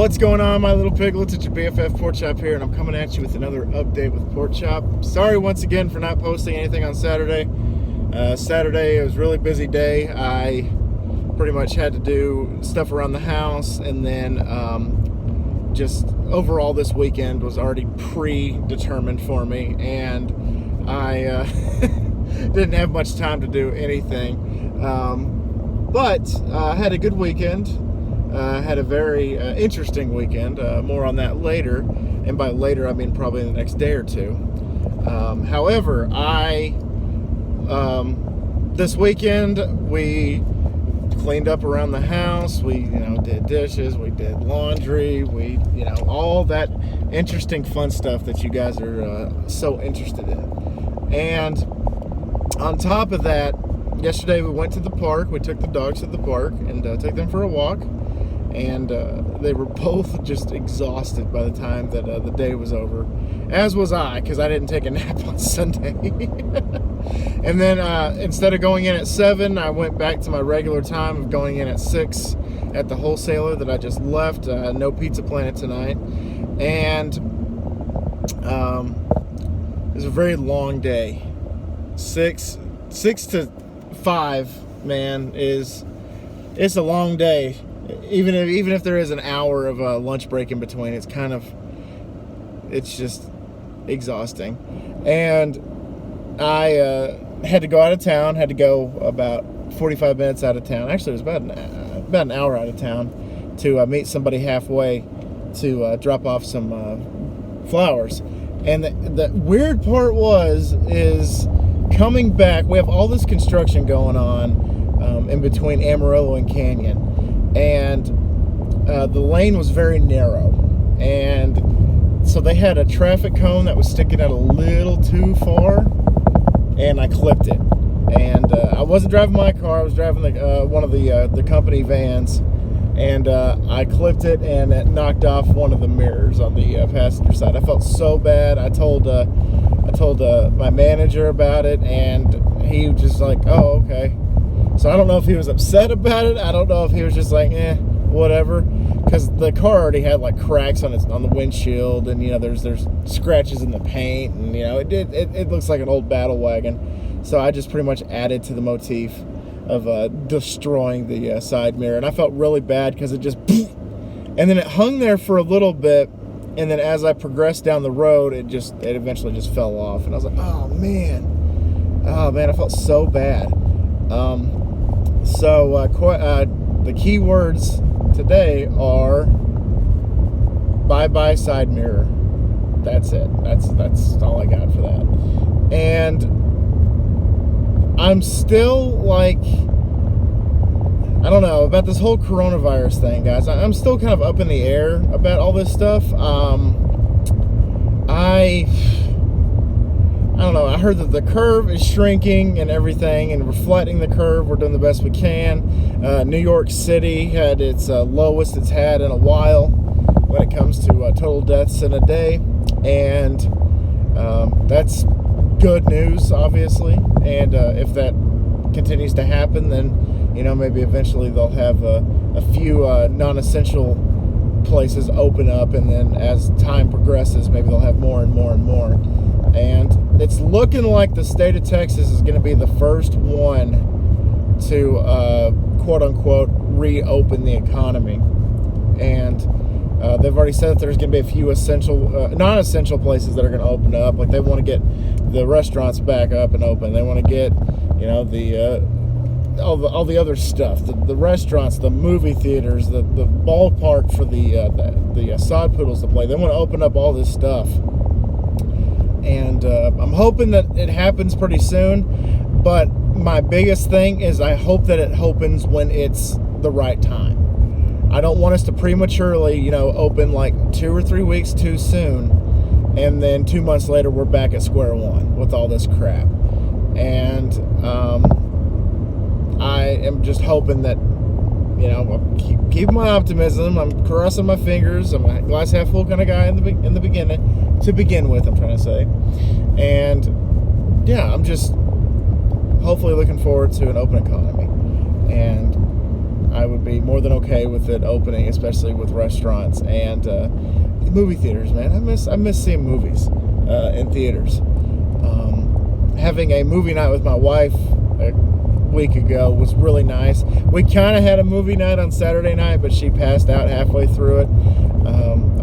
What's going on, my little piglets? It's your BFF Pork Chop here, and I'm coming at you with another update with Pork Chop. Sorry once again for not posting anything on Saturday. Saturday, it was a really busy day. I pretty much had to do stuff around the house, and then just overall this weekend was already predetermined for me, and I didn't have much time to do anything. But I had a good weekend. Had a very interesting weekend. More on that later, and by later I mean probably in the next day or two. However, this weekend we cleaned up around the house. We did dishes, we did laundry, we all that interesting fun stuff that you guys are so interested in. And on top of that, yesterday we went to the park. We took the dogs to the park and took them for a walk. And they were both just exhausted by the time that the day was over, as was I, because I didn't take a nap on Sunday. And then instead of going in at 7, I went back to my regular time of going in at 6 at the wholesaler that I just left. No Pizza Planet tonight. And it was a very long day. 6 to 5, man, it's a long day. Even if there is an hour of a lunch break in between, it's just exhausting. And I had to go out of town. Had to go about 45 minutes out of town. Actually, it was about an hour out of town to meet somebody halfway to drop off some flowers. And the weird part is coming back. We have all this construction going on in between Amarillo and Canyon. And the lane was very narrow, and so they had a traffic cone that was sticking out a little too far, and I clipped it. And I wasn't driving my car; I was driving one of the company vans, and I clipped it, and it knocked off one of the mirrors on the passenger side. I felt so bad. I told my manager about it, and he was just like, "Oh, okay." So I don't know if he was upset about it. I don't know if he was just like, whatever. Because the car already had like cracks on the windshield, and there's scratches in the paint, and it looks like an old battle wagon. So I just pretty much added to the motif of destroying the side mirror, and I felt really bad because it just, and then it hung there for a little bit, and then as I progressed down the road, it eventually just fell off, and I was like, oh man, I felt so bad. So the key words today are bye-bye side mirror. That's it. That's all I got for that. And I'm still like, I don't know about this whole coronavirus thing, guys. I'm still kind of up in the air about all this stuff. I don't know. I heard that the curve is shrinking and everything, and we're flattening the curve. We're doing the best we can. New York City had its lowest it's had in a while when it comes to total deaths in a day, and that's good news, obviously. And if that continues to happen, then maybe eventually they'll have a few non-essential places open up, and then as time progresses, maybe they'll have more and more and more. And it's looking like the state of Texas is going to be the first one to, quote-unquote, reopen the economy. And they've already said that there's going to be a few non-essential places that are going to open up. Like, they want to get the restaurants back up and open. They want to get, all the other stuff. The restaurants, the movie theaters, the ballpark for the sod poodles to play. They want to open up all this stuff. And I'm hoping that it happens pretty soon, but my biggest thing is I hope that it opens when it's the right time. I don't want us to prematurely, open like 2 or 3 weeks too soon, and then 2 months later we're back at square one with all this crap. And I am just hoping that, I'm keeping my optimism. I'm crossing my fingers. I'm a glass half full kind of guy in the beginning, to begin with, I'm trying to say. And yeah, I'm just hopefully looking forward to an open economy. And I would be more than okay with it opening, especially with restaurants and movie theaters. Man, I miss seeing movies in theaters. Having a movie night with my wife a week ago was really nice. We kind of had a movie night on Saturday night, but she passed out halfway through it.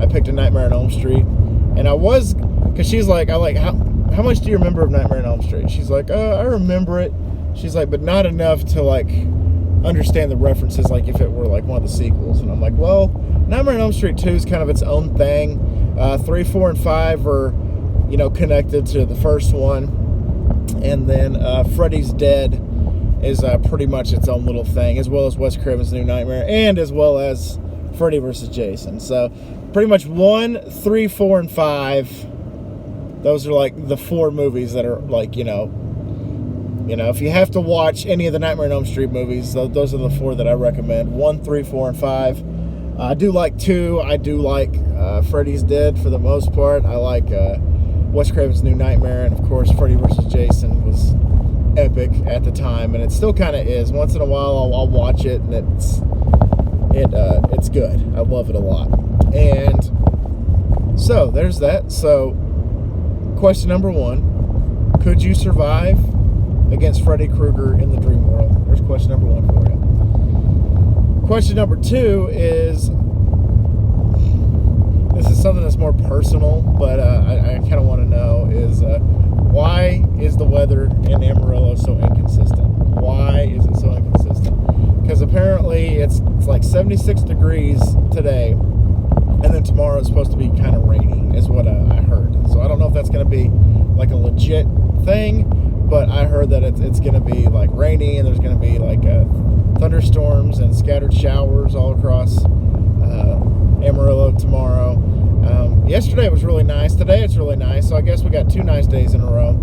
I picked A Nightmare on Elm Street, and because she's like, how much do you remember of Nightmare on Elm Street? She's like, I remember it. She's like, but not enough to like understand the references, like if it were like one of the sequels. And I'm like, well, Nightmare on Elm Street 2 is kind of its own thing. 3, 4, and 5 are, connected to the first one. And then Freddy's Dead is pretty much its own little thing, as well as Wes Craven's New Nightmare, and as well as Freddy vs. Jason. So pretty much 1, 3, 4, and 5. Those are like the 4 movies that are like, if you have to watch any of the Nightmare on Elm Street movies, those are the 4 that I recommend. 1, 3, 4, and 5. I do like 2. I do like Freddy's Dead for the most part. I like Wes Craven's New Nightmare, and of course Freddy vs. Jason was epic at the time, and it still kind of is. Once in a while I'll watch it, and it's good. I love it a lot. And so there's that. So question number 1, could you survive against Freddy Krueger in the dream world? There's question number 1 for you. Question number 2 is, this is something that's more personal, but I kind of want to know is, why is the weather in Amarillo so inconsistent? Why is it so inconsistent? Because apparently it's like 76 degrees today, and then tomorrow it's supposed to be kind of rainy, is what I heard. So I don't know if that's going to be like a legit thing, but I heard that it's going to be like rainy, and there's going to be like thunderstorms and scattered showers all across Amarillo tomorrow. Yesterday it was really nice. Today it's really nice. So I guess we got 2 nice days in a row.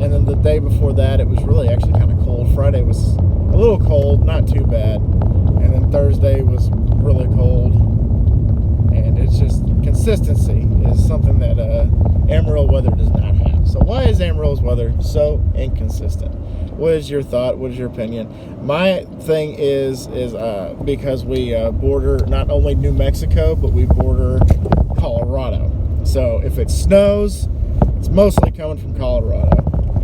And then the day before that it was really actually kind of cold. Friday was a little cold, not too bad. And then Thursday was really cold. And it's just, consistency is something that Amarillo weather does not have. So why is Amarillo's weather so inconsistent? What is your thought? What is your opinion? My thing is because we border not only New Mexico, but we border Colorado. So if it snows, it's mostly coming from Colorado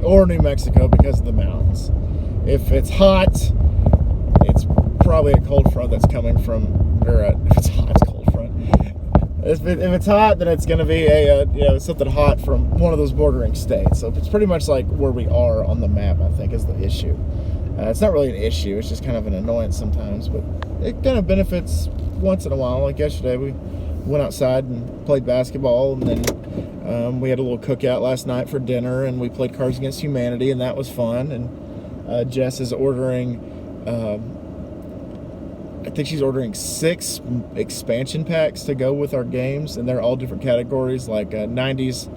or New Mexico because of the mountains. If it's hot, it's probably a cold front that's coming from, if it's hot, it's cold front. If it's hot, then it's going to be something hot from one of those bordering states. So it's pretty much like where we are on the map, I think, is the issue. It's not really an issue. It's just kind of an annoyance sometimes, but it kind of benefits once in a while. Like yesterday, we went outside and played basketball, and then we had a little cookout last night for dinner, and we played Cards Against Humanity, and that was fun. And Jess is ordering... I think she's ordering 6 expansion packs to go with our games, and they're all different categories, like 90s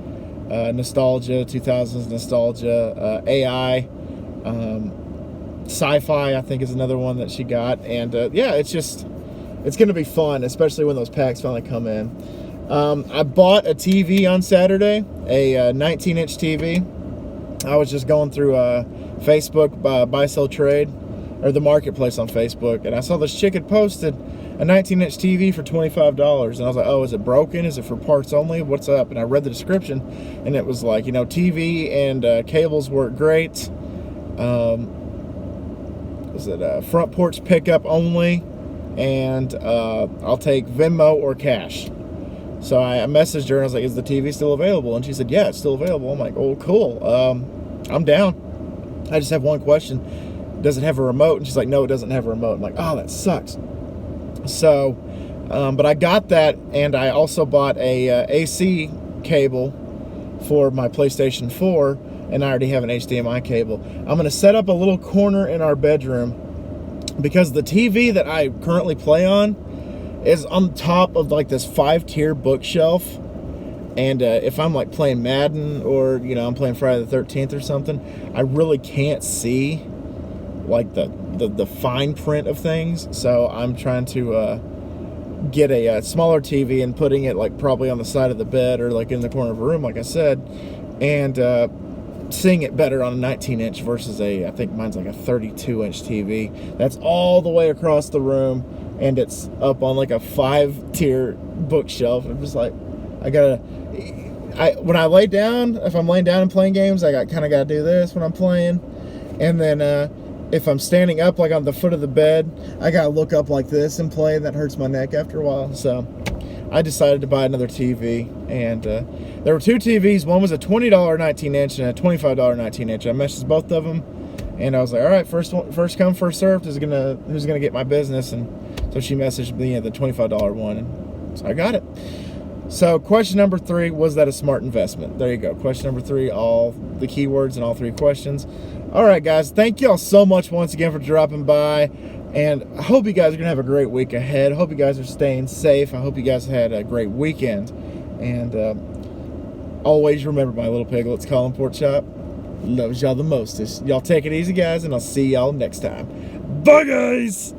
nostalgia, 2000s nostalgia, AI, sci-fi, I think is another one that she got. And it's going to be fun, especially when those packs finally come in. I bought a TV on Saturday, a 19-inch TV. I was just going through Facebook, buy, sell, trade, or the marketplace on Facebook, and I saw this chick had posted a 19-inch TV for $25, and I was like, oh, is it broken? Is it for parts only? What's up? And I read the description, and it was like, TV and cables work great. Was it front porch pickup only? And I'll take Venmo or cash. So I messaged her, and I was like, is the TV still available? And she said, yeah, it's still available. I'm like, oh, cool. I'm down. I just have one question. Does it have a remote? And she's like, no, it doesn't have a remote. I'm like, oh, that sucks. So, but I got that, and I also bought a AC cable for my PlayStation 4, and I already have an HDMI cable. I'm going to set up a little corner in our bedroom because the TV that I currently play on is on top of like this 5-tier bookshelf. And if I'm like playing Madden or, I'm playing Friday the 13th or something, I really can't see like the fine print of things. So I'm trying to get a smaller TV and putting it like probably on the side of the bed or like in the corner of a room, like I said. And seeing it better on a 19-inch versus I think mine's like a 32-inch TV. That's all the way across the room, and it's up on like a 5-tier bookshelf. I'm just like, when I lay down, if I'm laying down and playing games, I kind of got to do this when I'm playing. And then if I'm standing up like on the foot of the bed, I got to look up like this and play. That hurts my neck after a while. So I decided to buy another TV, and there were two TVs. One was a $20 19-inch and a $25 19-inch. I messaged both of them, and I was like, all right, first come, first served who's gonna get my business. And so she messaged me the $25 one, and so I got it. So question number 3, was that a smart investment? There you go. Question number 3, all the keywords and all 3 questions. All right, guys, thank y'all so much once again for dropping by. And I hope you guys are going to have a great week ahead. I hope you guys are staying safe. I hope you guys had a great weekend. And always remember, my little piglets, Colin Pork Chop loves y'all the mostest. Y'all take it easy, guys, and I'll see y'all next time. Bye, guys!